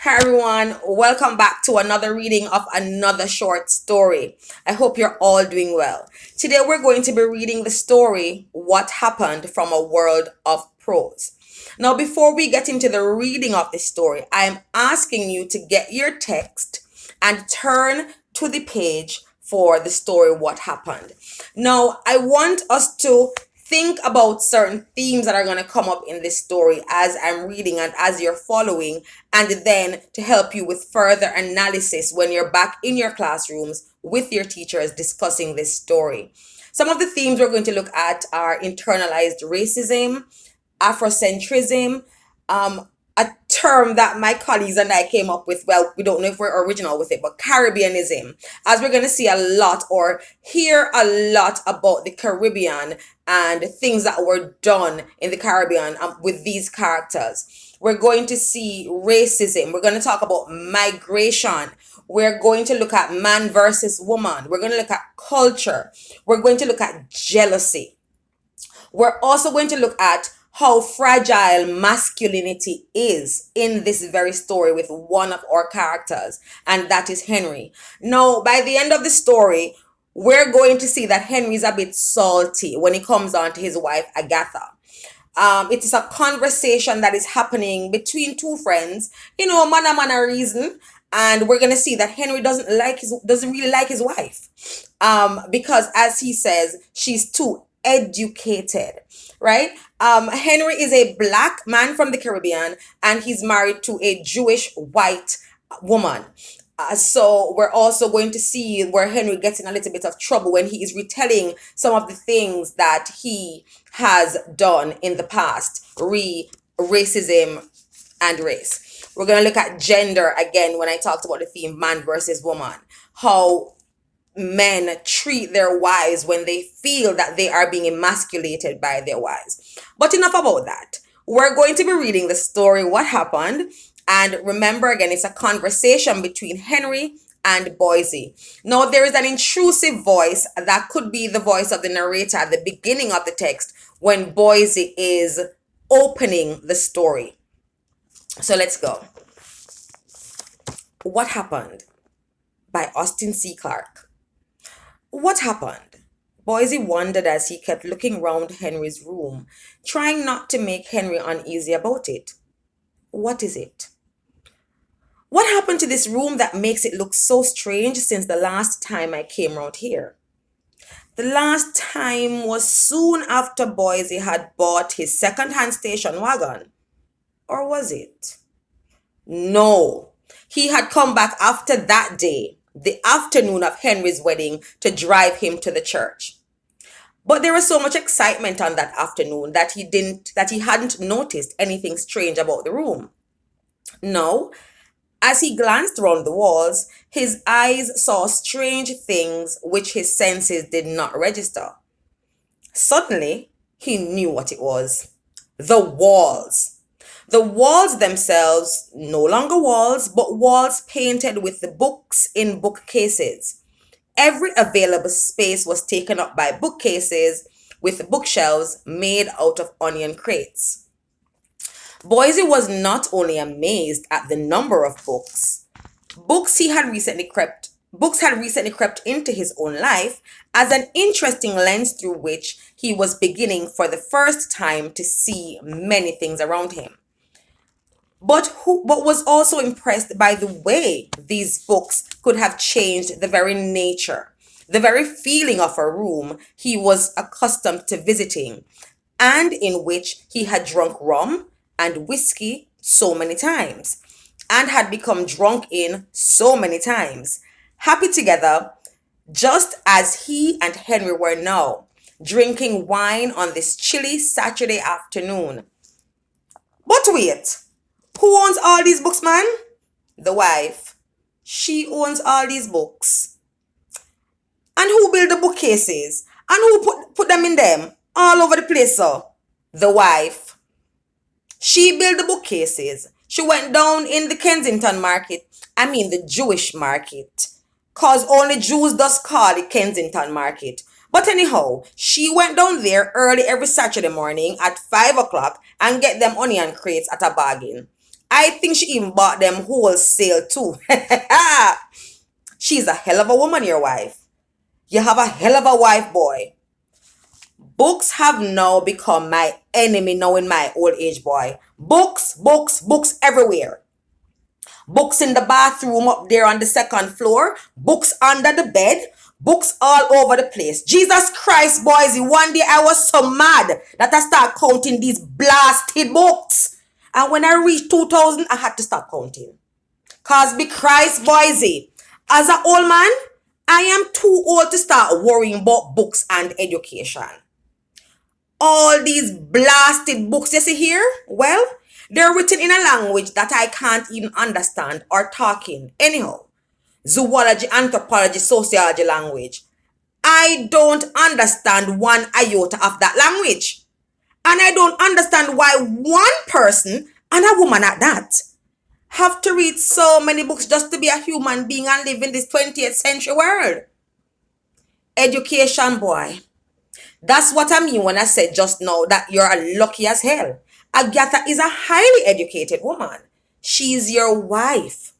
Hi everyone, welcome back to another reading of another short story. I hope you're all doing well. Today we're going to be reading the story What Happened from a World of Prose. Now, before we get into the reading of this story, I am asking you to get your text and turn to the page for the story What Happened. Now, I want us to think about certain themes that are going to come up in this story as I'm reading and as you're following, and then to help you with further analysis when you're back in your classrooms with your teachers discussing this story. Some of the themes we're going to look at are internalized racism, Afrocentrism, a term that my colleagues and I came up with. Well, we don't know if we're original with it, but Caribbeanism, as we're going to see a lot or hear a lot about the Caribbean and things that were done in the Caribbean with these characters. We're going to see racism. We're going to talk about migration. We're going to look at man versus woman. We're going to look at culture. We're going to look at jealousy. We're also going to look at how fragile masculinity is in this very story with one of our characters, and that is Henry. Now, by the end of the story, we're going to see that Henry is a bit salty when it comes on to his wife, Agatha. It is a conversation that is happening between two friends, man a reason. And we're gonna see that Henry doesn't really like his wife, because as he says, she's too educated, right? Henry is a black man from the Caribbean, and he's married to a Jewish white woman. So we're also going to see where Henry gets in a little bit of trouble when he is retelling some of the things that he has done in the past, racism and race. We're going to look at gender again when I talked about the theme man versus woman, how men treat their wives when they feel that they are being emasculated by their wives. But enough about that. We're going to be reading the story What Happened. And remember, again, it's a conversation between Henry and Boise. Now, there is an intrusive voice that could be the voice of the narrator at the beginning of the text when Boise is opening the story. So let's go. What Happened by Austin C. Clarke. What happened? Boise wondered as he kept looking round Henry's room, trying not to make Henry uneasy about it. What is it? What happened to this room that makes it look so strange since the last time I came round here? The last time was soon after Boise had bought his second-hand station wagon. Or was it? No. He had come back after that day, the afternoon of Henry's wedding, to drive him to the church. But there was so much excitement on that afternoon that he hadn't noticed anything strange about the room. No, as he glanced round the walls, his eyes saw strange things which his senses did not register. Suddenly, he knew what it was. The walls. The walls themselves, no longer walls, but walls painted with the books in bookcases. Every available space was taken up by bookcases with bookshelves made out of onion crates. Boise was not only amazed at the number of books, books had recently crept into his own life as an interesting lens through which he was beginning for the first time to see many things around him. But was also impressed by the way these books could have changed the very nature, the very feeling of a room he was accustomed to visiting, and in which he had drunk rum and whiskey so many times, and had become drunk in so many times, happy together, just as he and Henry were now, drinking wine on this chilly Saturday afternoon. But wait! Who owns all these books, man? The wife. She owns all these books. And who built the bookcases? And who put them in them? All over the place, sir. The wife. She built the bookcases. She went down in the Kensington market. I mean the Jewish market. Cause only Jews does call it Kensington market. But anyhow, she went down there early every Saturday morning at 5 o'clock and get them onion crates at a bargain. I think she even bought them wholesale too. She's a hell of a woman, your wife. You have a hell of a wife, boy. Books have now become my enemy now in my old age, boy. Books, books, books everywhere. Books in the bathroom up there on the second floor. Books under the bed. Books all over the place. Jesus Christ, boys. One day I was so mad that I started counting these blasted books. And when I reached 2000, I had to stop counting. Cause be Christ, boys. As an old man, I am too old to start worrying about books and education. All these blasted books you see here, well, they're written in a language that I can't even understand or talk in. Anyhow, zoology, anthropology, sociology language. I don't understand one iota of that language. And I don't understand why one person, and a woman at that, have to read so many books just to be a human being and live in this 20th century world. Education, boy. That's what I mean when I said just now that you're lucky as hell. Agatha is a highly educated woman. She's your wife.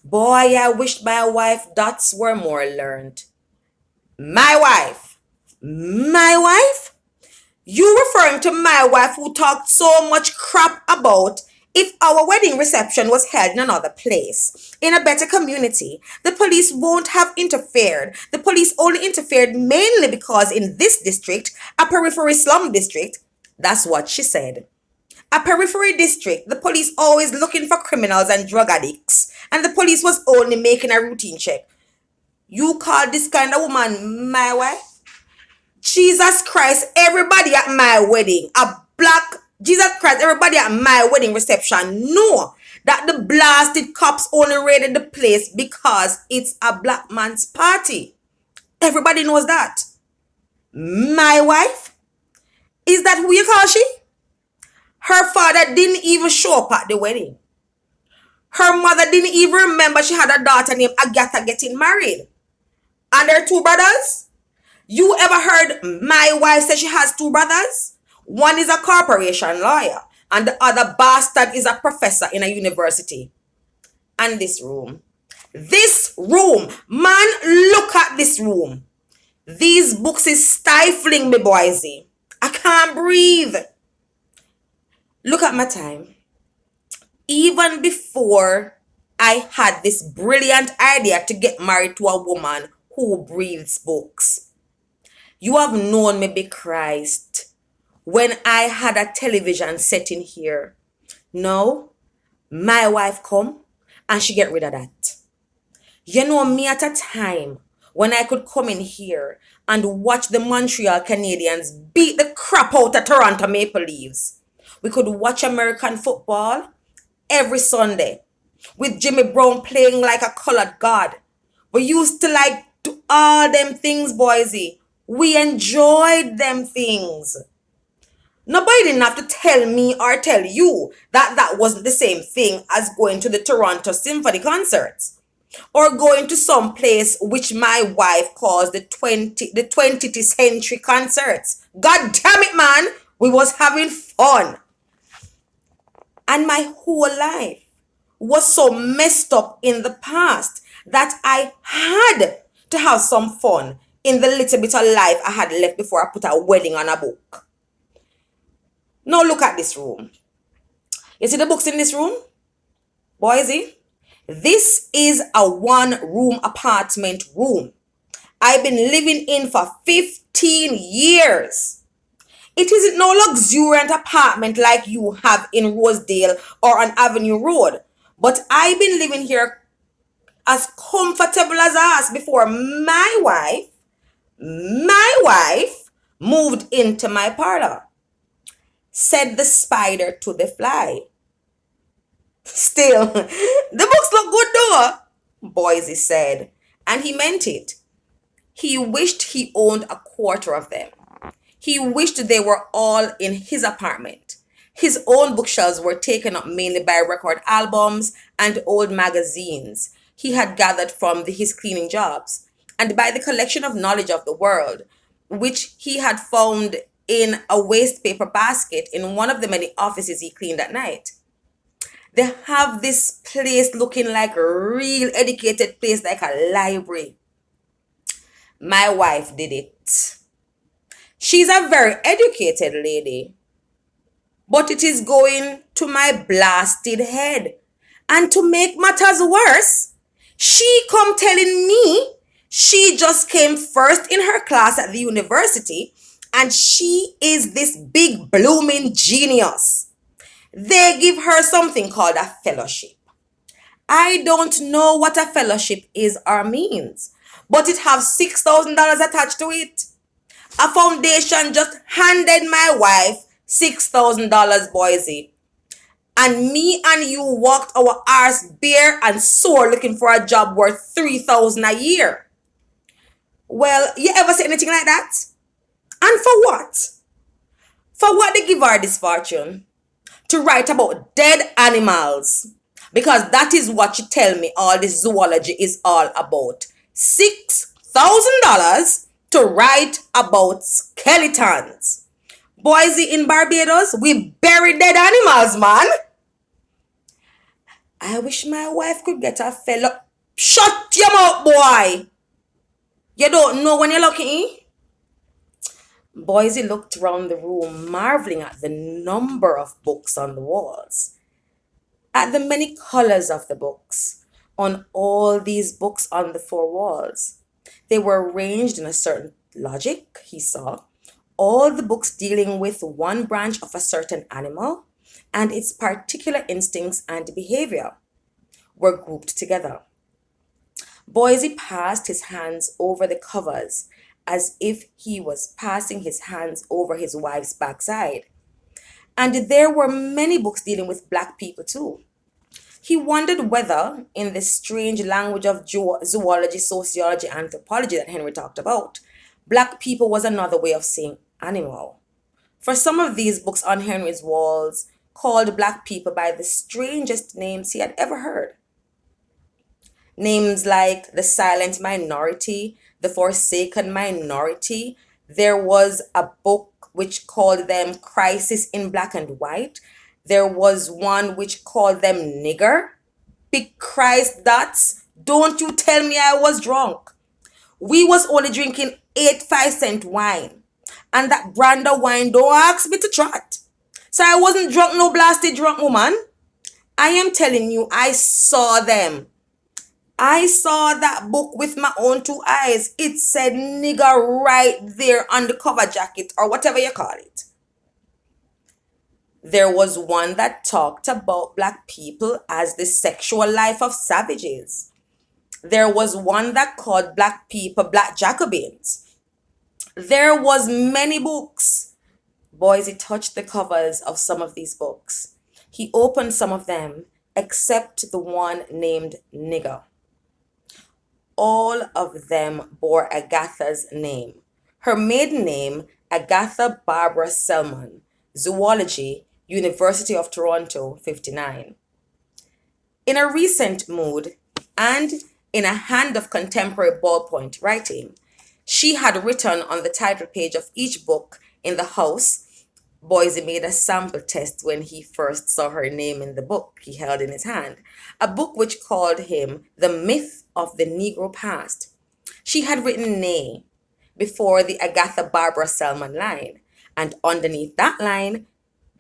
Boy, I wished my wife dots were more learned. My wife? My wife? You referring to my wife who talked so much crap about if our wedding reception was held in another place, in a better community, the police won't have interfered. The police only interfered mainly because in this district, a periphery slum district, that's what she said. A periphery district, the police always looking for criminals and drug addicts, and the police was only making a routine check. You call this kind of woman my wife? Jesus Christ, everybody at my wedding, Jesus Christ, everybody at my wedding reception know that the blasted cops only raided the place because it's a black man's party. Everybody knows that. My wife? Is that who you call she? Her father didn't even show up at the wedding. Her mother didn't even remember she had a daughter named Agatha getting married. And her two brothers? You ever heard my wife say she has two brothers? One is a corporation lawyer and the other bastard is a professor in a university. And this room, man, look at this room. These books is stifling me, boysy. I can't breathe. Look at my time. Even before I had this brilliant idea to get married to a woman who breathes books. You have known me, be Christ, when I had a television set in here. No, my wife come and she get rid of that. You know me at a time when I could come in here and watch the Montreal Canadiens beat the crap out of Toronto Maple Leafs. We could watch American football every Sunday with Jimmy Brown playing like a colored god. We used to like do all them things, boysy. We enjoyed them things. Nobody didn't have to tell me or tell you that that wasn't the same thing as going to the Toronto Symphony concerts or going to some place which my wife calls the 20th century concerts. God damn it, man. We was having fun. And my whole life was so messed up in the past that I had to have some fun in the little bit of life I had left before I put a wedding on a book. Now look at this room. You see the books in this room? Boysy, this is a one-room apartment room. I've been living in for 15 years. It isn't no luxuriant apartment like you have in Rosedale or on Avenue Road. But I've been living here as comfortable as us before my wife moved into my parlor. Said the spider to the fly. Still, the books look good though, Boise said, and he meant it. He wished he owned a quarter of them. He wished they were all in his apartment. His own bookshelves were taken up mainly by record albums and old magazines he had gathered from his cleaning jobs, and by the collection of knowledge of the world, which he had found in a waste paper basket in one of the many offices he cleaned at night. They have this place looking like a real educated place, like a library. My wife did it. She's a very educated lady, but it is going to my blasted head. And to make matters worse, she come telling me she just came first in her class at the university and she is this big blooming genius. They give her something called a fellowship. I don't know what a fellowship is or means, but it has $6,000 attached to it. A foundation just handed my wife $6,000, Boise. And me and you walked our arse bare and sore looking for a job worth $3,000 a year. Well, you ever say anything like that? And for what? For what they give her this fortune? To write about dead animals. Because that is what you tell me all this zoology is all about. $6,000 to write about skeletons. Boise, in Barbados, we bury dead animals, man. I wish my wife could get a fellow. Shut your mouth, boy. You don't know when you're lucky. Boise looked round the room, marveling at the number of books on the walls, at the many colors of the books, on all these books on the four walls. They were arranged in a certain logic, he saw. All the books dealing with one branch of a certain animal and its particular instincts and behavior were grouped together. Boise passed his hands over the covers as if he was passing his hands over his wife's backside. And there were many books dealing with black people too. He wondered whether, in this strange language of zoology, sociology, anthropology that Henry talked about, black people was another way of saying animal. For some of these books on Henry's walls called black people by the strangest names he had ever heard. Names like the silent minority, the forsaken minority. There was a book which called them Crisis in Black and White. There was one which called them nigger. Big Christ, that's, don't you tell me I was drunk. We was only drinking 8 5-cent wine. And that brand of wine don't ask me to trot. So I wasn't drunk, no blasted drunk woman. I am telling you, I saw them. I saw that book with my own 2 eyes. It said nigger right there on the cover jacket or whatever you call it. There was one that talked about black people as the sexual life of savages. There was one that called black people black Jacobins. There was many books. Boise touched the covers of some of these books. He opened some of them, except the one named nigger. All of them bore Agatha's name. Her maiden name, Agatha Barbara Selman, Zoology, University of Toronto, 59. In a recent mood and in a hand of contemporary ballpoint writing, she had written on the title page of each book in the house. Boise made a sample test when he first saw her name in the book he held in his hand, a book which called him The Myth of the Negro Past. She had written nay before the Agatha Barbara Selman line, and underneath that line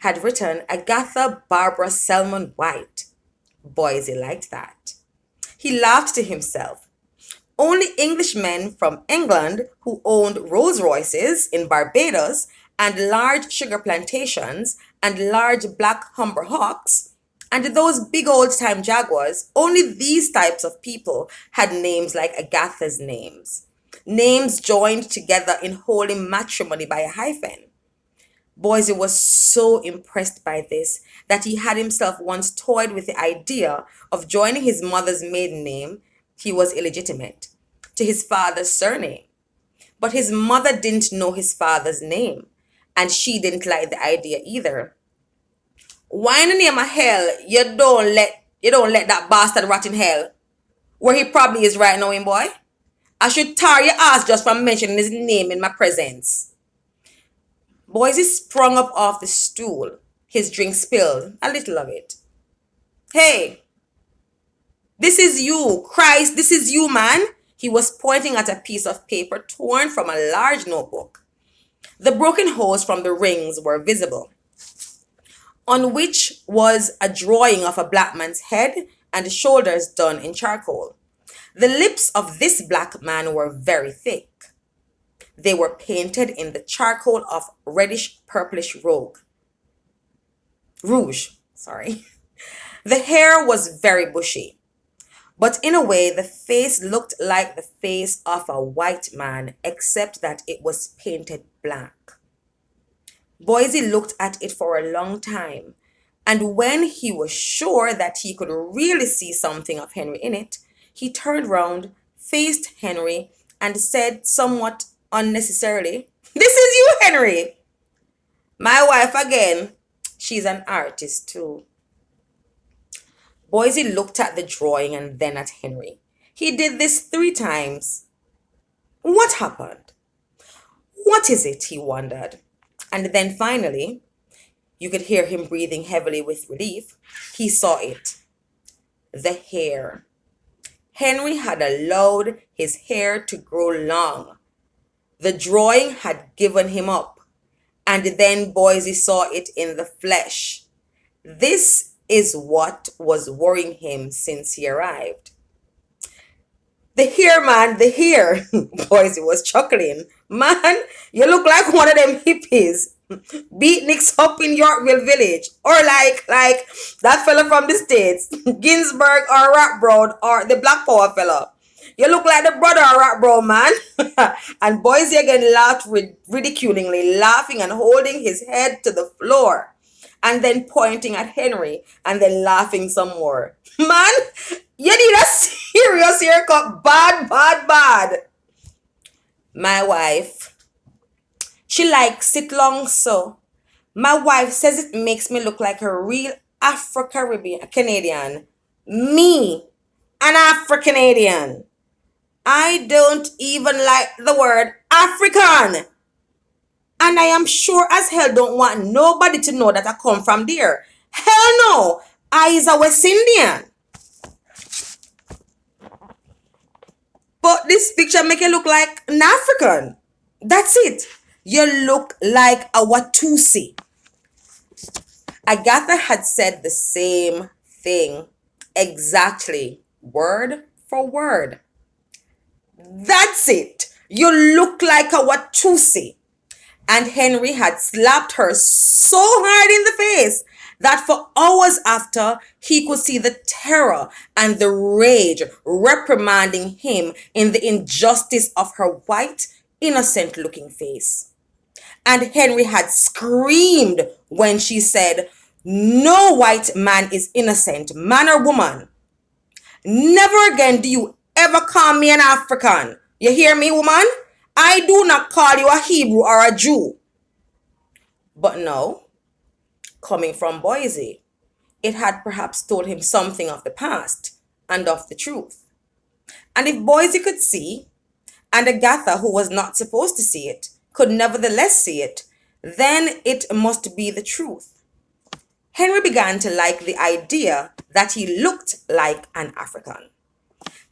had written Agatha Barbara Selman White. Boise liked that. He laughed to himself. Only Englishmen from England who owned Rolls Royces in Barbados and large sugar plantations and large black Humber Hawks and those big old time Jaguars, only these types of people had names like Agatha's names. Names joined together in holy matrimony by a hyphen. Boise was so impressed by this that he had himself once toyed with the idea of joining his mother's maiden name, he was illegitimate, to his father's surname. But his mother didn't know his father's name, and she didn't like the idea either. Why in the name of hell you don't let that bastard rot in hell, where he probably is right now, boy? I should tar your ass just for mentioning his name in my presence. Boise sprung up off the stool, his drink spilled, a little of it. Hey, this is you, Christ, this is you, man. He was pointing at a piece of paper torn from a large notebook. The broken holes from the rings were visible, on which was a drawing of a black man's head and the shoulders done in charcoal. The lips of this black man were very thick. They were painted in the charcoal of reddish purplish rouge. Sorry. The hair was very bushy, but in a way the face looked like the face of a white man, except that it was painted black. Boise looked at it for a long time, and when he was sure that he could really see something of Henry in it, he turned round, faced Henry, and said somewhat unnecessarily, "This is you, Henry." "My wife again. She's an artist too." Boise looked at the drawing and then at Henry. He did this 3 times. What happened? What is it? He wondered. And then finally, you could hear him breathing heavily with relief. He saw it. The hair. Henry had allowed his hair to grow long. The drawing had given him up. And then Boise saw it in the flesh. This is what was worrying him since he arrived. "The hair, man, the hair." Boise was chuckling. "Man, you look like one of them hippies. Beatniks up in Yorkville Village. Or like that fella from the States, Ginsberg or Rockbroad or the Black Power fella. You look like the brother of Rockbroad, man." And Boise again laughed ridiculingly, laughing and holding his head to the floor, and then pointing at Henry, and then laughing some more. "Man, you need a serious haircut. Bad, bad, bad." "My wife, she likes it long so. My wife says it makes me look like a real Afro-Caribbean Canadian. Me, an Afro-Canadian. I don't even like the word African. And I am sure as hell don't want nobody to know that I come from there. Hell no, I is a West Indian." "But this picture make you look like an African." "That's it. You look like a Watusi." Agatha had said the same thing, exactly, word for word. "That's it. You look like a Watusi." And Henry had slapped her so hard in the face that for hours after he could see the terror and the rage reprimanding him in the injustice of her white, innocent looking face. And Henry had screamed when she said, "No white man is innocent, man or woman. Never again do you ever call me an African. You hear me, woman? I do not call you a Hebrew or a Jew." But no, coming from Boise, it had perhaps told him something of the past and of the truth. And if Boise could see, and Agatha, who was not supposed to see it, could nevertheless see it, then it must be the truth. Henry began to like the idea that he looked like an African.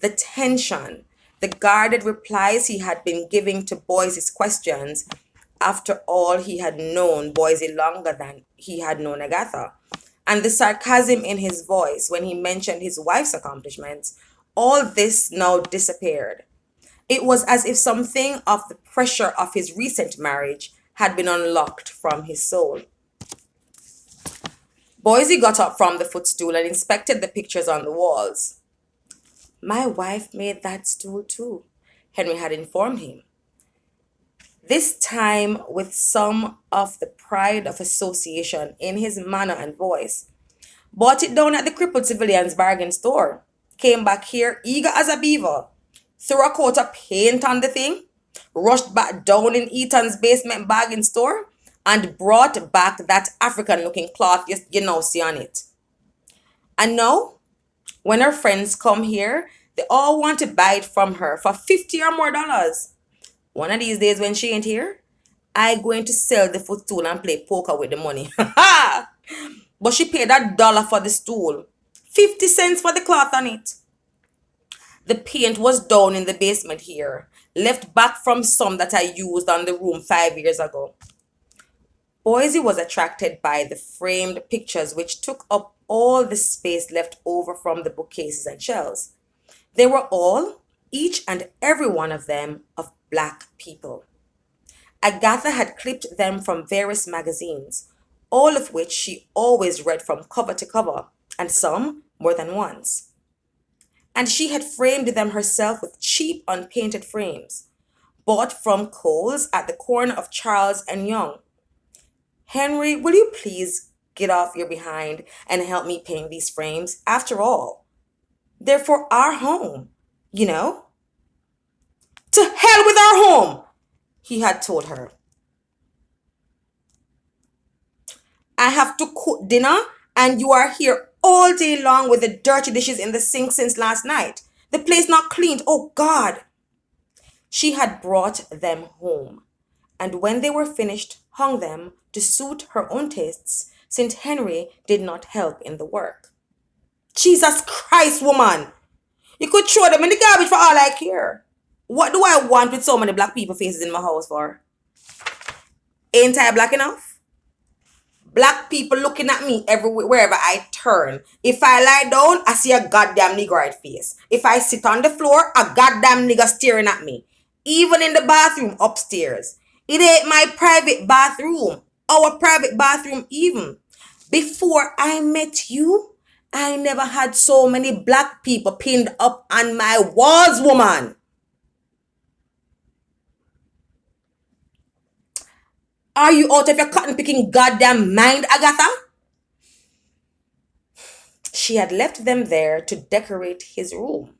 The tension, the guarded replies he had been giving to Boise's questions. After all, he had known Boise longer than he had known Agatha. And the sarcasm in his voice when he mentioned his wife's accomplishments, all this now disappeared. It was as if something of the pressure of his recent marriage had been unlocked from his soul. Boise got up from the footstool and inspected the pictures on the walls. "My wife made that stool too," Henry had informed him, this time with some of the pride of association in his manner and voice. "Bought it down at the crippled civilian's bargain store. Came back here eager as a beaver. Threw a coat of paint on the thing. Rushed back down in Eaton's basement bargain store and brought back that African-looking cloth you now see on it. And now, when her friends come here, they all want to buy it from her for $50 or more. One of these days when she ain't here, I going to sell the footstool and play poker with the money." But she paid $1 for the stool. 50 cents for the cloth on it. The paint was down in the basement here, left back from some that I used on the room 5 years ago. Boise was attracted by the framed pictures which took up all the space left over from the bookcases and shelves. They were all, each and every one of them, of black people. Agatha had clipped them from various magazines, all of which she always read from cover to cover, and some more than once. And she had framed them herself with cheap unpainted frames, bought from Coles at the corner of Charles and Young. Henry, will you please get off your behind and help me paint these frames? After all, they're for our home, you know? To hell with our home, he had told her. I have to cook dinner and you are here all day long with the dirty dishes in the sink since last night. The place not cleaned, oh God. She had brought them home, and when they were finished, hung them to suit her own tastes, since Henry did not help in the work. Jesus Christ, woman! You could throw them in the garbage for all I care. What do I want with so many black people faces in my house for? Ain't I black enough? Black people looking at me everywhere, wherever I turn. If I lie down, I see a goddamn negroid face. If I sit on the floor, a goddamn nigger staring at me. Even in the bathroom upstairs. It ain't my private bathroom. Our private bathroom even. Before I met you, I never had so many black people pinned up on my walls, woman. Are you out of your cotton picking goddamn mind, Agatha? She had left them there to decorate his room,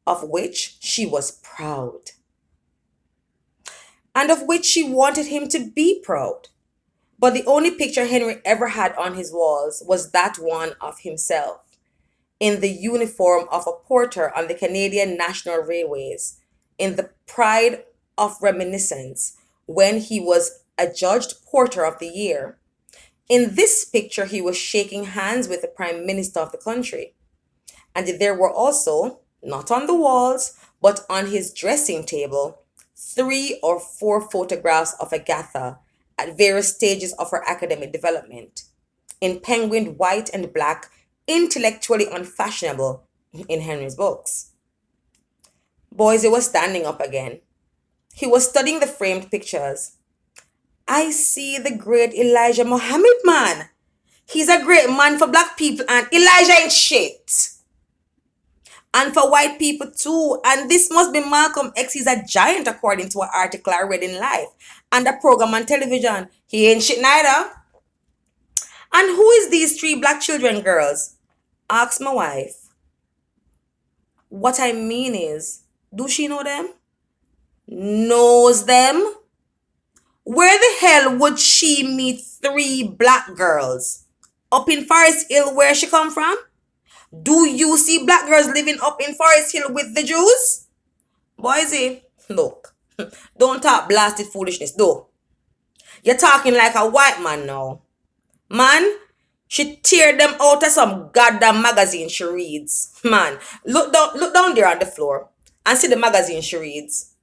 of which she was proud, and of which she wanted him to be proud. But the only picture Henry ever had on his walls was that one of himself, in the uniform of a porter on the Canadian National Railways, in the pride of reminiscence, when he was adjudged Porter of the Year. In this picture, he was shaking hands with the Prime Minister of the country. And there were also, not on the walls, but on his dressing table, 3 or 4 photographs of Agatha at various stages of her academic development, in penguin white and black, intellectually unfashionable in Henry's books. Boise was standing up again. He was studying the framed pictures. I see the great Elijah Muhammad, man. He's a great man for black people, and Elijah ain't shit. And for white people too. And this must be Malcolm X. He's a giant according to an article I read in Life and a program on television. He ain't shit neither. And who is these 3 black children, girls? Asked my wife. What I mean is, do she know them? Knows them? Where the hell would she meet 3 black girls? Up in Forest Hill where she come from? Do you see black girls living up in Forest Hill with the Jews? Boise, look, don't talk blasted foolishness though. You're talking like a white man now. Man, she tear them out of some goddamn magazine she reads. Man, look down there on the floor and see the magazine she reads.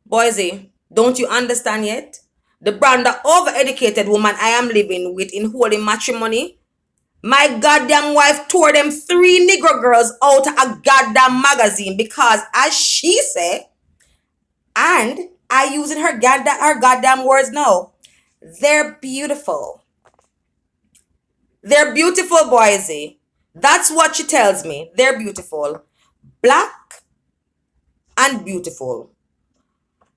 Boise, don't you understand yet? The brand of overeducated woman I am living with in holy matrimony. My goddamn wife tore them 3 Negro girls out of a goddamn magazine because, as she said, and I using her goddamn words now, they're beautiful. They're beautiful, Boise. That's what she tells me. They're beautiful. Black and beautiful.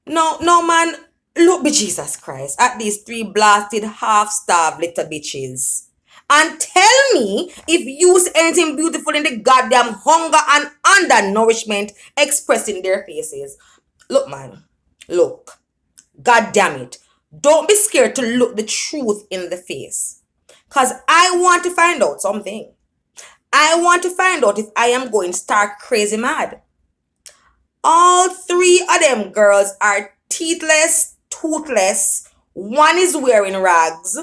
No, man, look be Jesus Christ at these 3 blasted, half-starved little bitches. And tell me if you see anything beautiful in the goddamn hunger and undernourishment expressed in their faces. Look, man, look. God damn it. Don't be scared to look the truth in the face. Because I want to find out something. I want to find out if I am going stark crazy mad. All 3 of them girls are teethless, toothless. One is wearing rags.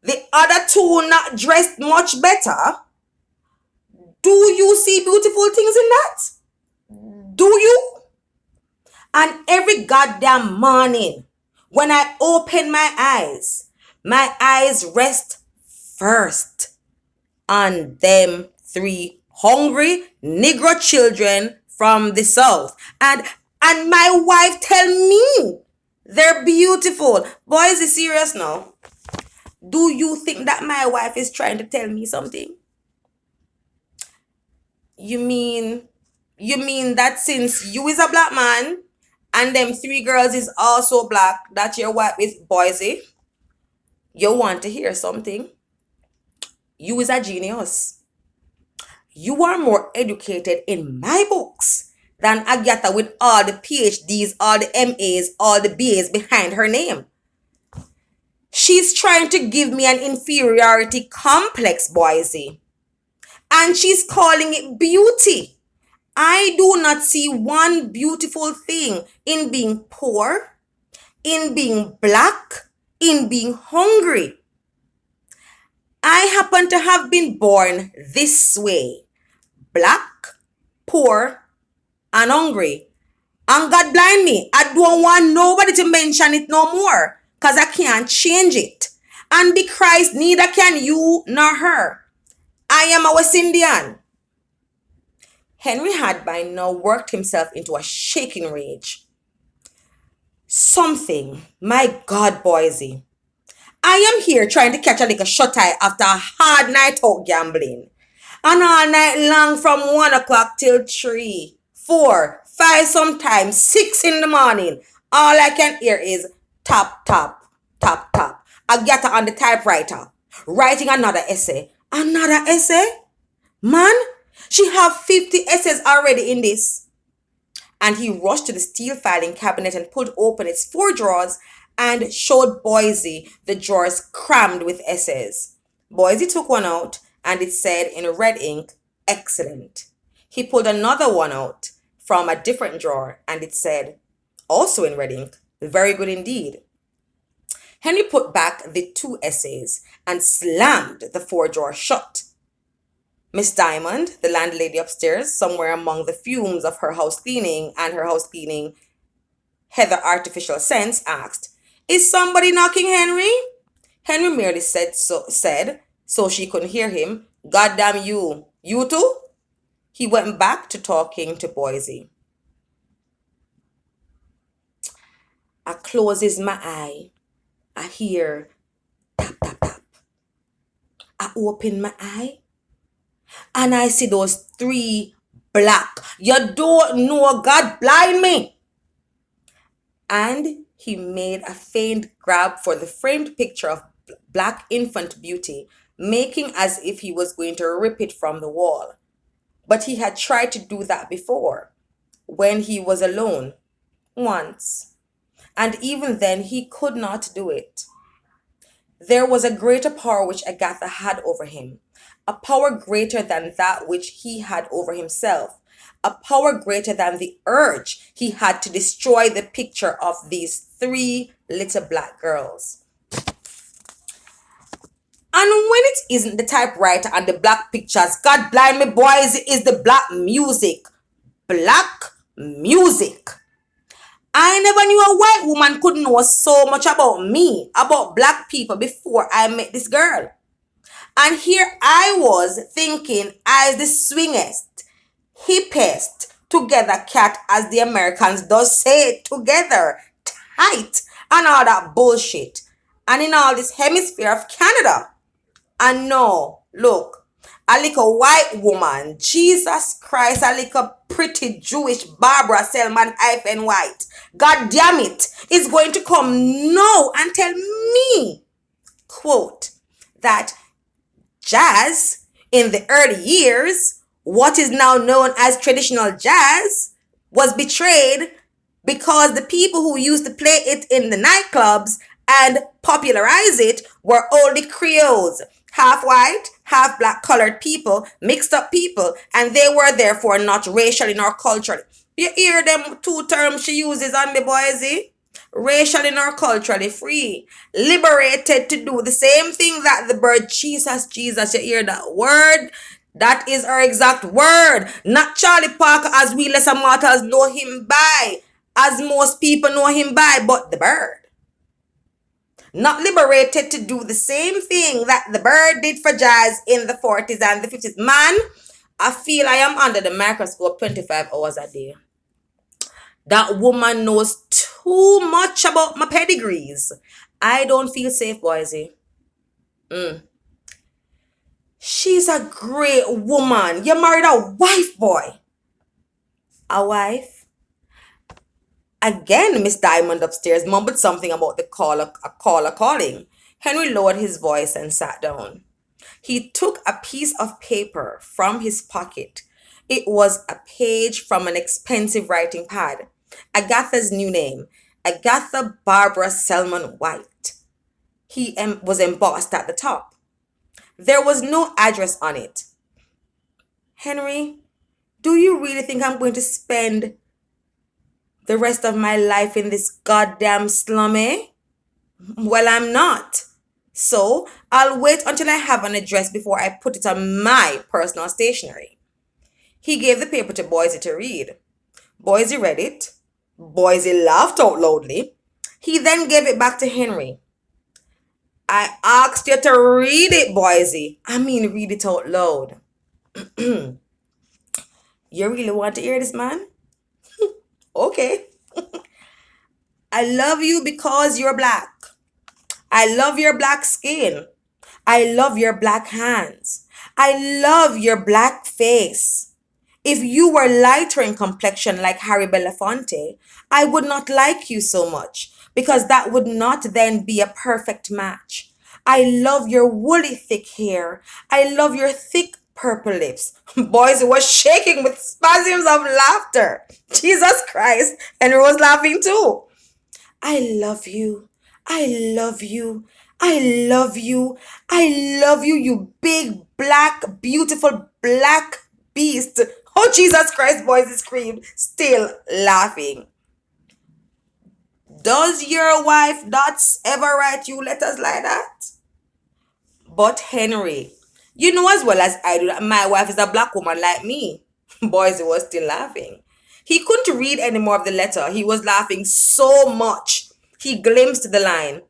The other two not dressed much better. Do you see beautiful things in that? Do you? And every goddamn morning, when I open my eyes rest first on them three hungry Negro children from the South. And my wife tell me they're beautiful. Boy, is it serious now? Do you think that my wife is trying to tell me something? You mean that since you is a black man and them three girls is also black, that your wife is Boise? You want to hear something? You is a genius. You are more educated in my books than Agatha with all the PhDs, all the MAs, all the BAs behind her name. She's trying to give me an inferiority complex, Boise. And she's calling it beauty. I do not see one beautiful thing in being poor, in being black, in being hungry. I happen to have been born this way. Black, poor, and hungry. And God blind me. I don't want nobody to mention it no more. Because I can't change it. And be Christ, neither can you nor her. I am a West Indian. Henry had by now worked himself into a shaking rage. Something, my God, Boise. I am here trying to catch a little shut-eye after a hard night out gambling. And all night long from 1 o'clock till 3, 4, 5, sometimes 6 in the morning. All I can hear is tap, tap, tap, tap. Agatha on the typewriter, writing another essay. Another essay? Man, she have 50 essays already in this. And he rushed to the steel filing cabinet and pulled open its 4 drawers and showed Boise the drawers crammed with essays. Boise took one out and it said in red ink, excellent. He pulled another one out from a different drawer and it said, also in red ink, very good indeed. Henry put back the 2 essays and slammed the 4 drawer shut. Miss Diamond, the landlady upstairs, somewhere among the fumes of her house cleaning and her house cleaning heather artificial scents, asked, is somebody knocking, Henry? Henry merely said so she couldn't hear him, God damn you. You too? He went back to talking to Boise. I closes my eye. I hear tap, tap, tap. I open my eye and I see those 3 black. You don't know, God blind me. And he made a faint grab for the framed picture of black infant beauty, making as if he was going to rip it from the wall. But he had tried to do that before, when he was alone, once. And even then he could not do it. There was a greater power which Agatha had over him, a power greater than that which he had over himself, a power greater than the urge he had to destroy the picture of these 3 little black girls. And when it isn't the typewriter and the black pictures, God blind me, boys, it is the black music. Black music. I never knew a white woman could know so much about me, about black people, before I met this girl. And here I was thinking I was the swingest, hippest, together cat, as the Americans does say it, together, tight, and all that bullshit. And in all this hemisphere of Canada. And no, look, a little white woman, Jesus Christ, a little pretty Jewish Barbara Selman hyphen white, God damn it, is going to come now and tell me, quote, that jazz in the early years, what is now known as traditional jazz, was betrayed because the people who used to play it in the nightclubs and popularize it were only Creoles, half white, half black colored people, mixed up people, and they were therefore not racially nor culturally. You hear them 2 terms she uses on me, Boise? racially nor culturally free, liberated to do the same thing that the bird Jesus, Jesus, you hear that word? That is our exact word. Not Charlie Parker as we lesser mortals know him by, as most people know him by, but the bird. Not liberated to do the same thing that the bird did for jazz in the 40s and the 50s. Man, I feel I am under the microscope 25 hours a day. That woman knows too much about my pedigrees. I don't feel safe, Boise. She's a great woman. You married a wife, boy. A wife? Again, Miss Diamond upstairs mumbled something about a caller calling. Henry lowered his voice and sat down. He took a piece of paper from his pocket. It was a page from an expensive writing pad. Agatha's new name, Agatha Barbara Selman White. He was embossed at the top. There was no address on it. Henry, do you really think I'm going to spend the rest of my life in this goddamn slum, eh? Well, I'm not. So I'll wait until I have an address before I put it on my personal stationery. He gave the paper to Boise to read. Boise read it. Boise laughed out loudly. He then gave it back to Henry. I asked you to read it, Boise. I mean, read it out loud. You really want to hear this, man? Okay. I love you because you're black. I love your black skin. I love your black hands. I love your black face. If you were lighter in complexion like Harry Belafonte, I would not like you so much because that would not then be a perfect match. I love your woolly thick hair. I love your thick purple lips. Boys was shaking with spasms of laughter. Jesus Christ. Henry was laughing too. I love you. I love you. I love you. I love you, you big, black, beautiful, black beast. Oh, Jesus Christ, boys screamed, still laughing. Does your wife Dots ever write you letters like that? But Henry, you know as well as I do that my wife is a black woman like me. Boys was still laughing. He couldn't read any more of the letter. He was laughing so much. He glimpsed the line.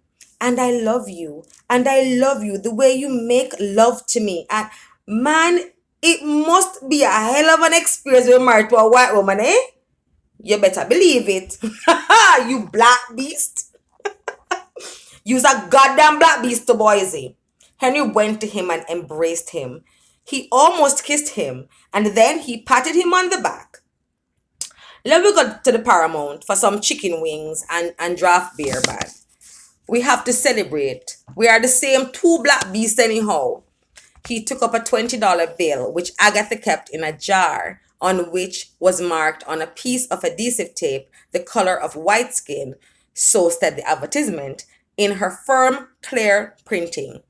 And I love you. And I love you the way you make love to me. And man, it must be a hell of an experience when you're married to a white woman, eh? You better believe it. You black beast. You's a goddamn black beast to Boise. Henry went to him and embraced him. He almost kissed him. And then he patted him on the back. Let me go to the Paramount for some chicken wings and draft beer, man. We have to celebrate. We are the same two black beasts anyhow. He took up a $20 bill, which Agatha kept in a jar, on which was marked on a piece of adhesive tape the color of white skin, so said the advertisement, in her firm, clear printing.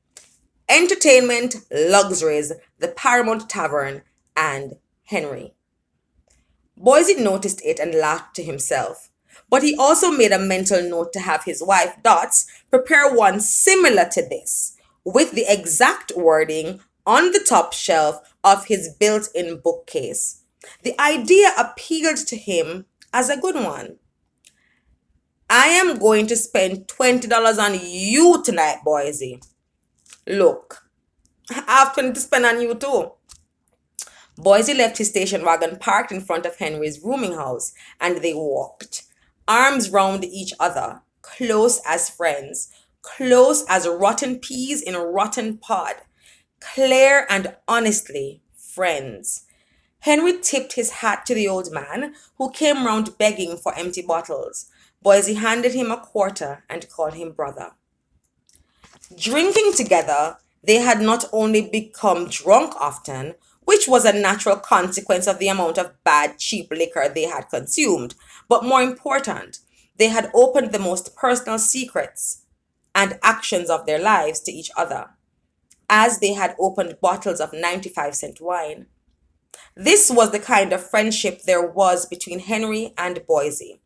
Entertainment, luxuries, the Paramount Tavern, and Henry. Boise noticed it and laughed to himself. But he also made a mental note to have his wife, Dots, prepare one similar to this, with the exact wording on the top shelf of his built-in bookcase. The idea appealed to him as a good one. I am going to spend $20 on you tonight, Boise. Look, I have 20 to spend on you too. Boise left his station wagon parked in front of Henry's rooming house, and they walked, arms round each other, close as friends, close as rotten peas in a rotten pod, clear and honestly friends. Henry tipped his hat to the old man, who came round begging for empty bottles. Boise handed him a quarter and called him brother. Drinking together, they had not only become drunk often, which was a natural consequence of the amount of bad, cheap liquor they had consumed, but more important, they had opened the most personal secrets and actions of their lives to each other, as they had opened bottles of 95-cent wine. This was the kind of friendship there was between Henry and Boise.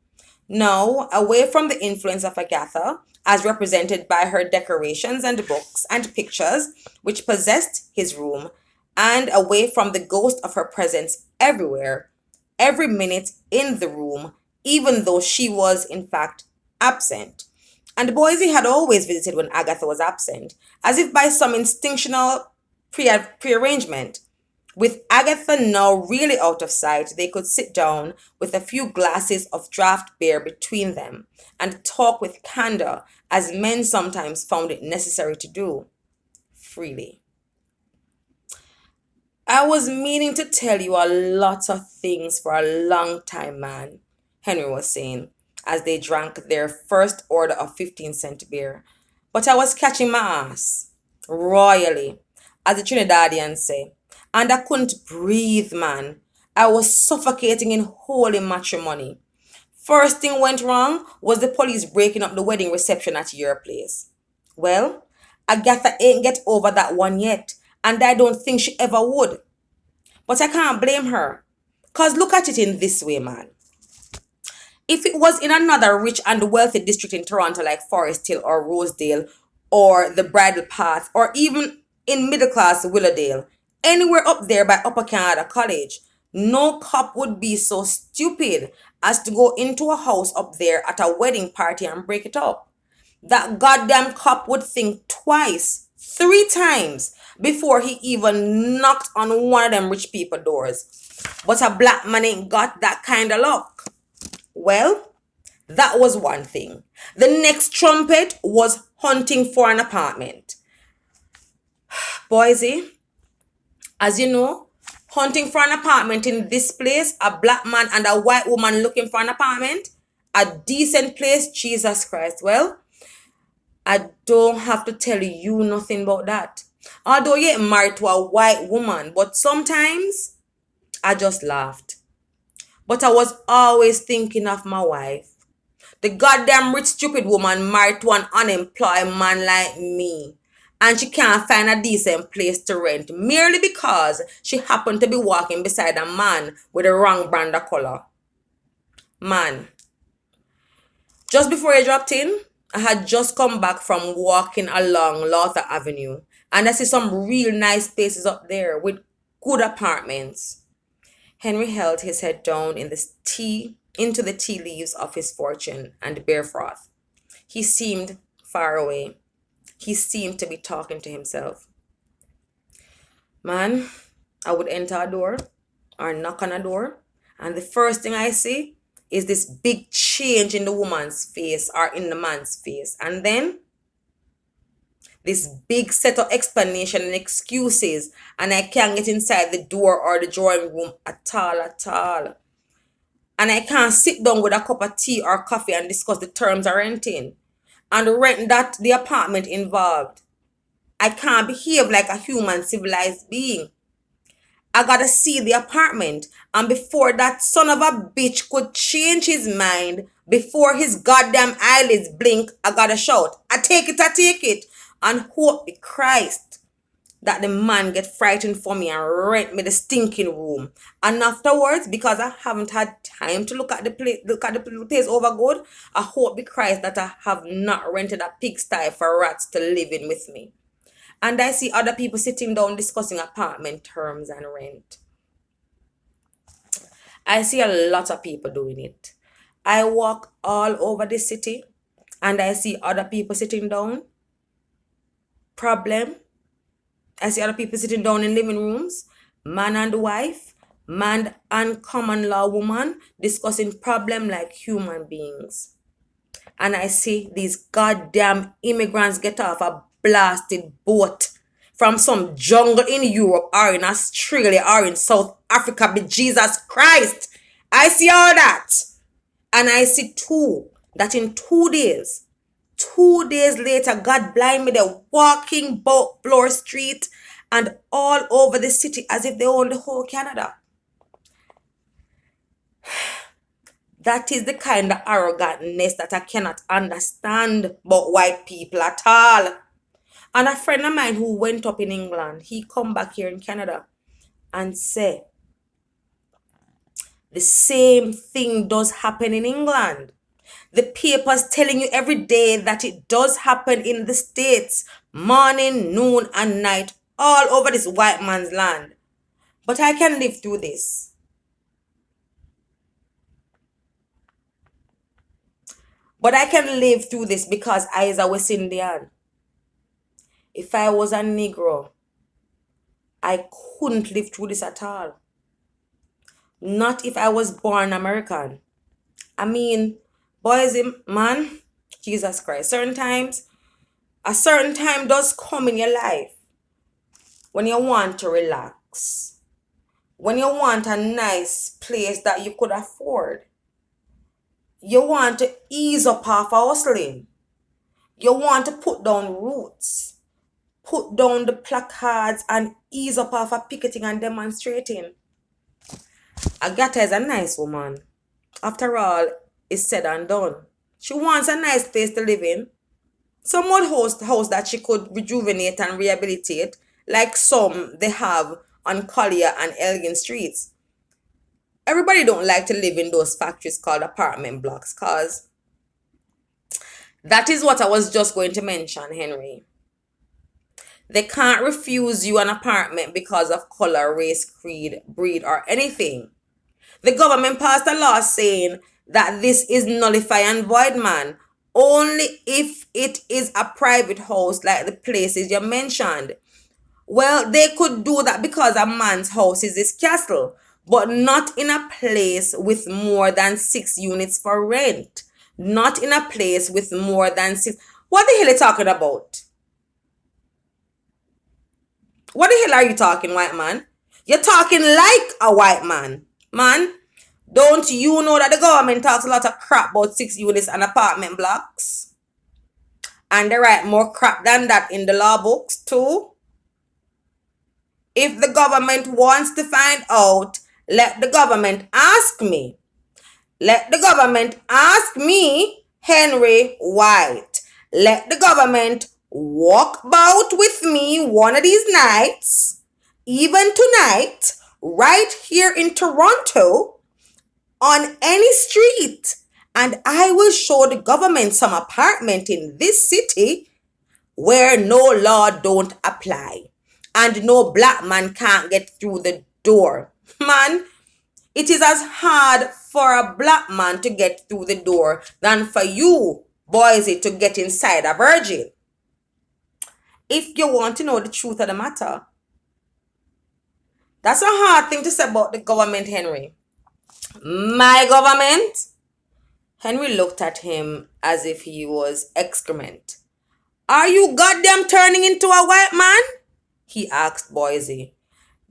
Now, away from the influence of Agatha, as represented by her decorations and books and pictures, which possessed his room, and away from the ghost of her presence everywhere, every minute in the room, even though she was in fact absent. And Boise had always visited when Agatha was absent, as if by some instinctual prearrangement. With Agatha now really out of sight, they could sit down with a few glasses of draught beer between them and talk with candor, as men sometimes found it necessary to do, freely. I was meaning to tell you a lot of things for a long time, man, Henry was saying, as they drank their first order of 15-cent beer. But I was catching my ass, royally, as the Trinidadians say, and I couldn't breathe, man. I was suffocating in holy matrimony. First thing went wrong was the police breaking up the wedding reception at your place. Well, Agatha ain't get over that one yet, and I don't think she ever would. But I can't blame her. Cause look at it in this way, man. If it was in another rich and wealthy district in Toronto like Forest Hill or Rosedale or the Bridle Path or even in middle class Willowdale, anywhere up there by Upper Canada College, no cop would be so stupid as to go into a house up there at a wedding party and break it up. That goddamn cop would think twice, three times before he even knocked on one of them rich people doors. But a black man ain't got that kind of luck. Well, that was one thing. The next trumpet was hunting for an apartment. Boise, as you know, hunting for an apartment in this place, a black man and a white woman looking for an apartment, a decent place, Jesus Christ. Well, I don't have to tell you nothing about that. Although you're married to a white woman, but sometimes I just laughed. But I was always thinking of my wife. The goddamn rich stupid woman married to an unemployed man like me. And she can't find a decent place to rent merely because she happened to be walking beside a man with the wrong brand of color. Man, just before I dropped in, I had just come back from walking along Lawther Avenue, and I see some real nice places up there with good apartments. Henry held his head down into the tea leaves of his fortune and beer froth. He seemed far away. He seemed to be talking to himself. Man, I would enter a door or knock on a door, and the first thing I see is this big change in the woman's face or in the man's face. And then this big set of explanation and excuses, and I can't get inside the door or the drawing room at all. And I can't sit down with a cup of tea or coffee and discuss the terms of renting and the rent that the apartment involved. I can't behave like a human civilized being. I gotta see the apartment, and before that son of a bitch could change his mind, before his goddamn eyelids blink, I gotta shout, I take it, and hope to Christ that the man get frightened for me and rent me the stinking room. And afterwards, because I haven't had time to look at the place over good, I hope to Christ that I have not rented a pigsty for rats to live in with me. And I see other people sitting down discussing apartment terms and rent. I see a lot of people doing it. I walk all over the city and I see other people sitting down. Problem. I see other people sitting down in living rooms. Man and wife. Man and common law woman discussing problem like human beings. And I see these goddamn immigrants get off a blasted boat from some jungle in Europe or in Australia or in South Africa. Be Jesus Christ. I see all that. And I see too that in 2 days later, God blind me, they're walking about Bloor Street and all over the city as if they own the whole Canada. That is the kind of arrogantness that I cannot understand about white people at all. And a friend of mine who went up in England, he come back here in Canada and say, the same thing does happen in England. The papers telling you every day that it does happen in the States, morning, noon, and night, all over this white man's land. But I can live through this. But I can live through this because I is a West Indian. If I was a Negro, I couldn't live through this at all. Not if I was born American. I mean, boys, man, Jesus Christ. A certain time does come in your life when you want to relax, when you want a nice place that you could afford. You want to ease up off hustling. You want to put down roots, put down the placards and ease up off of picketing and demonstrating. Agatha is a nice woman. After all is said and done, she wants a nice place to live in. Some old house that she could rejuvenate and rehabilitate, like some they have on Collier and Elgin streets. Everybody don't like to live in those factories called apartment blocks, cause that is what I was just going to mention, Henry. They can't refuse you an apartment because of color, race, creed, breed, or anything. The government passed a law saying that this is nullify and void, man. Only if it is a private house like the places you mentioned. Well, they could do that because a man's house is his castle, but not in a place with more than 6 units for rent. Not in a place with more than 6. What the hell are you talking about? What the hell are you talking, white man? You're talking like a white man. Man, don't you know that the government talks a lot of crap about 6 units and apartment blocks? And they write more crap than that in the law books too. If the government wants to find out, let the government ask me. Let the government ask me, Henry White. Let the government walk about with me one of these nights, even tonight, right here in Toronto, on any street, and I will show the government some apartment in this city where no law don't apply and no black man can't get through the door. Man, it is as hard for a black man to get through the door than for you, Boise, to get inside a virgin. If you want to know the truth of the matter, that's a hard thing to say about the government, Henry. My government? Henry looked at him as if he was excrement. Are you goddamn turning into a white man? He asked Boise.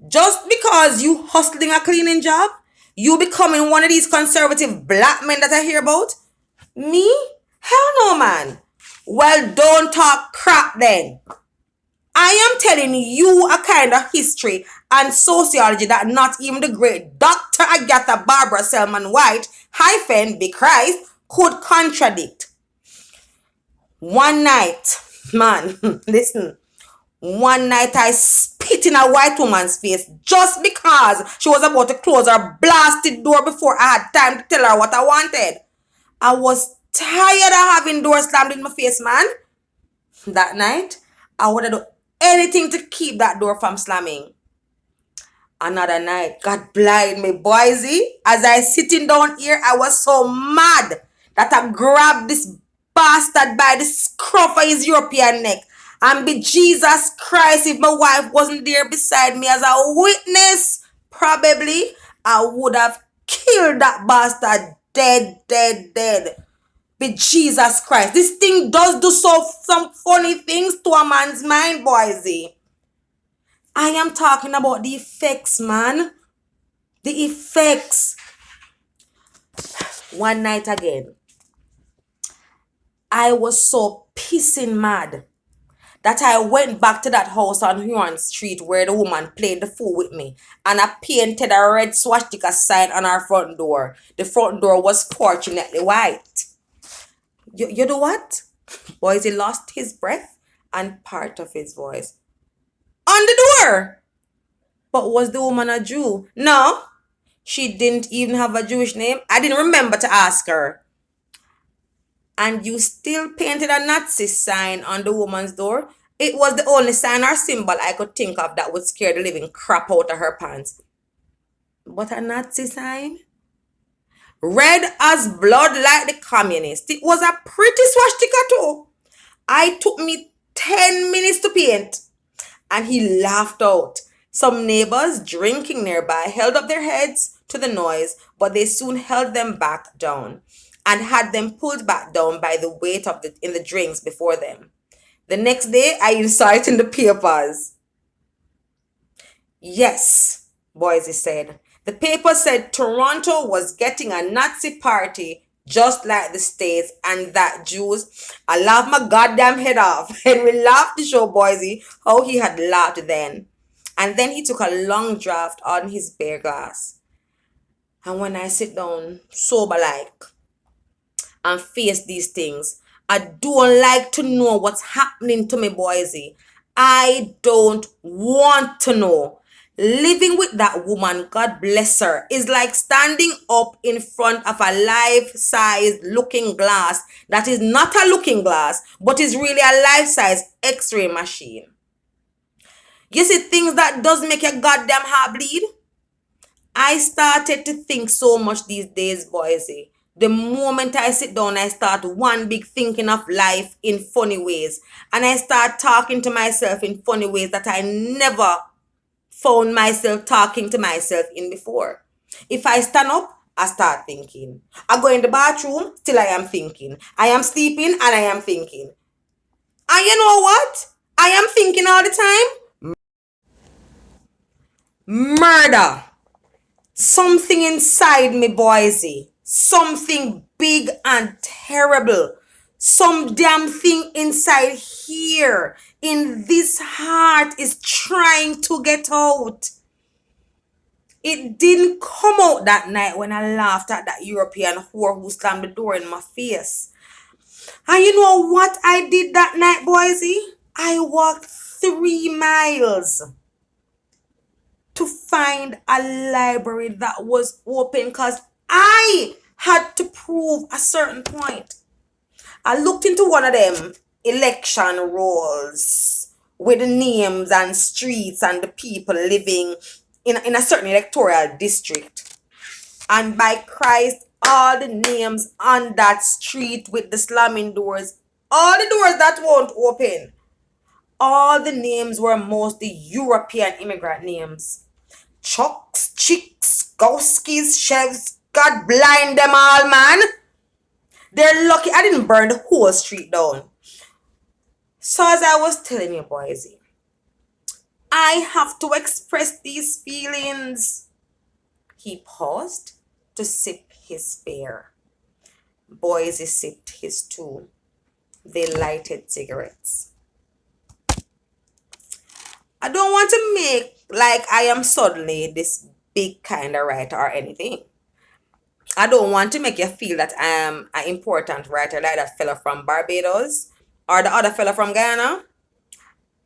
Just because you hustling a cleaning job? You becoming one of these conservative black men that I hear about? Me? Hell no, man. Well, don't talk crap then. I am telling you a kind of history and sociology that not even the great Dr. Agatha Barbara Selman White, be Christ, could contradict. One night, man, listen. One night I spit in a white woman's face just because she was about to close her blasted door before I had time to tell her what I wanted. I was tired of having doors slammed in my face, man. That night, I would have done anything to keep that door from slamming. Another night, God blind me, Boise. As I sitting down here, I was so mad that I grabbed this bastard by the scruff of his European neck. And be Jesus Christ, if my wife wasn't there beside me as a witness, probably I would have killed that bastard dead. Be Jesus Christ. This thing does do some funny things to a man's mind, Boise. I am talking about the effects, man. The effects. One night again, I was so pissing mad that I went back to that house on Huron Street where the woman played the fool with me, and I painted a red swastika sign on our front door. The front door was fortunately white. You know what? Boise lost his breath and part of his voice. On the door! But was the woman a Jew? No, she didn't even have a Jewish name. I didn't remember to ask her. And you still painted a Nazi sign on the woman's door? It was the only sign or symbol I could think of that would scare the living crap out of her pants. But a Nazi sign? Red as blood like the communist. It was a pretty swastika too. I took me 10 minutes to paint. And he laughed out. Some neighbors drinking nearby held up their heads to the noise, but they soon held them back down and had them pulled back down by the weight of the drinks before them. The next day, I saw it in the papers. Yes, Boise said. The paper said Toronto was getting a Nazi party just like the States and that Jews. I laughed my goddamn head off. And we laughed to show Boise how he had laughed then. And then he took a long draught on his beer glass. And when I sit down sober like and face these things, I don't like to know what's happening to me, Boise. I don't want to know. Living with that woman, God bless her, is like standing up in front of a life-size looking glass that is not a looking glass, but is really a life-size x-ray machine. You see things that does make your goddamn heart bleed? I started to think so much these days, Boise. The moment I sit down, I start one big thinking of life in funny ways. And I start talking to myself in funny ways that I never found myself talking to myself in before. If I stand up, I start thinking. I go in the bathroom, still I am thinking. I am sleeping and I am thinking. And you know what? I am thinking all the time. Murder. Something inside me, Boise. Something big and terrible. Some damn thing inside here, in this heart, is trying to get out. It didn't come out that night when I laughed at that European whore who slammed the door in my face. And you know what I did that night, Boise? I walked 3 miles to find a library that was open because I had to prove a certain point. I looked into one of them election rolls with the names and streets and the people living in a certain electoral district. And by Christ, all the names on that street with the slamming doors, all the doors that won't open, all the names were mostly European immigrant names. Chucks, Chicks, Gowskis, Chefs, God blind them all, man. They're lucky I didn't burn the whole street down. So as I was telling you, Boise, I have to express these feelings. He paused to sip his beer. Boise sipped his too. They lighted cigarettes. I don't want to make like I am suddenly this big kind of writer or anything. I don't want to make you feel that I am an important writer like that fella from Barbados or the other fella from Guyana.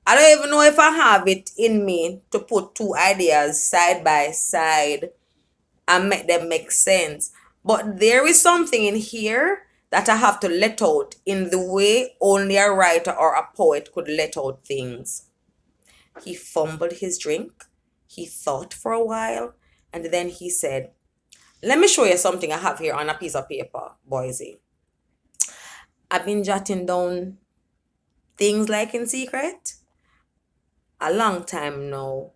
I don't even know if I have it in me to put two ideas side by side and make them make sense. But there is something in here that I have to let out in the way only a writer or a poet could let out things. He fumbled his drink. He thought for a while. And then he said, let me show you something I have here on a piece of paper, Boise. I've been jotting down things like in secret a long time now.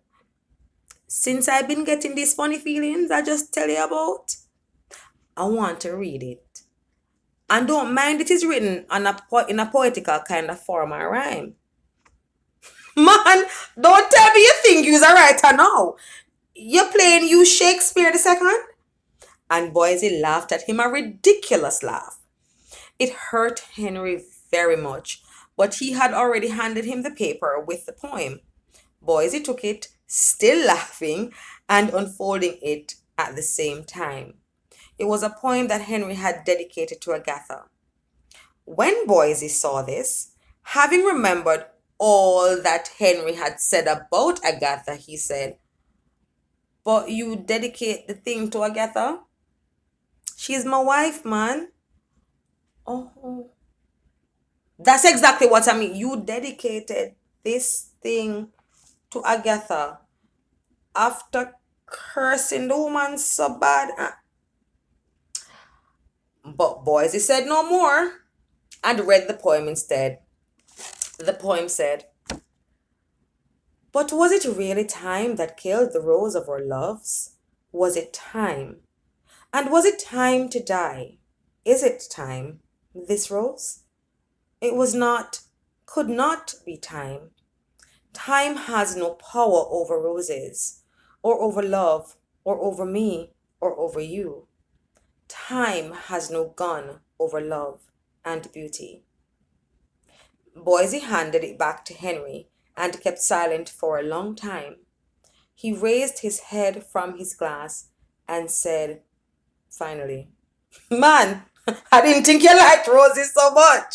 Since I've been getting these funny feelings I just tell you about, I want to read it. And don't mind it is written in a poetical kind of form or rhyme. Man, don't tell me you think you're a writer now. You're playing you Shakespeare the second? And Boise laughed at him a ridiculous laugh. It hurt Henry very much, but he had already handed him the paper with the poem. Boise took it, still laughing, and unfolding it at the same time. It was a poem that Henry had dedicated to Agatha. When Boise saw this, having remembered all that Henry had said about Agatha, he said, but you dedicate the thing to Agatha? She's my wife, man. Oh, that's exactly what I mean. You dedicated this thing to Agatha after cursing the woman so bad. But boys, he said no more and read the poem instead. The poem said, "But was it really time that killed the rose of our loves? Was it time? And was it time to die? Is it time, this rose? It was not, could not be time. Time has no power over roses, or over love, or over me, or over you. Time has no gun over love and beauty." Boise handed it back to Henry and kept silent for a long time. He raised his head from his glass and said, finally, "Man, I didn't think you liked roses so much."